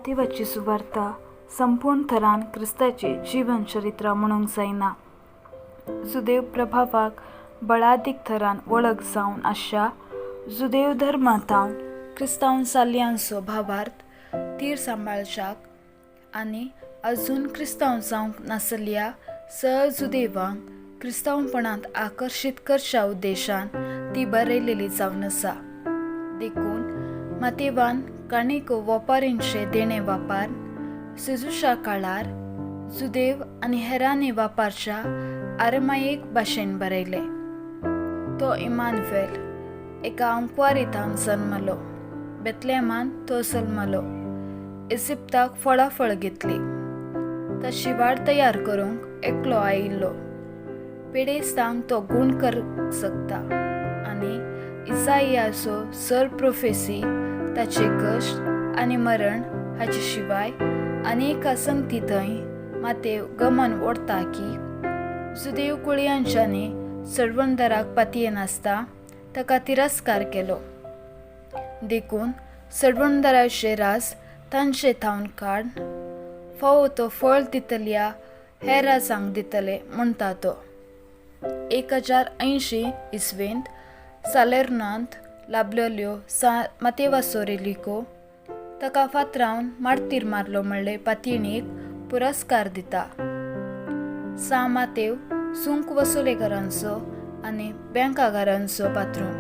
माथेवाची सुवार्ता संपूर्ण थरान क्रिस्ताचे जीवन चरित्र म्हणूंक जायना. जुदेव प्रभावाक बळादीक थरान वळख जावन आशा जुदेव धर्मांतावन क्रिस्तांव जाल्ल्यांचो भावार्थ तीर सांबाळच्याक आनी अजून क्रिस्तांव जावंक नासल्या सहजुदेवांक क्रिस्तांवपणांत आकर्शीत करच्या उद्देशान ती बरयलेली जावन आसा. देखून माथेवान काणिको वेपारींचे देणे वापर जेजूच्या काळार जुदेव आनी हेरांनी वापरच्या आरमायीक भाशेन बरयले. तो इमानुएल एका अंकवारीतान जल्मलो. बेतलेमान तो जल्मलो. इजिप्ताक फळाफळ घेतली. ताची वाड तयार करूंक एकलो आयिल्लो. पेडेस्तांक तो गूण करूंक शकता आनी इसायाचो सर प्रोफेसी ताचे कश्ट आनी मरण हाचे शिवाय अनेका संगती थंय मातेव गमन ओडटा की जुदेव कुळयांच्यांनी सडवणदाराक पातयेन आसता ताका तिरस्कार केलो. देखून सडवणदाराचे राज तांचे थावन काड फावो तो फळ दितल्या हेर राजांक दितले म्हणटा तो. 1080 इसवेंत सालेर्नांत लाबलेल्यो माथेवाचो रेलिको ताका फातरावन मारतीर मारलो म्हणले पातयेणीक पुरस्कार दिता. माथेव सुंक वसुलेकारांचो आनी बँकागारांचो पात्रून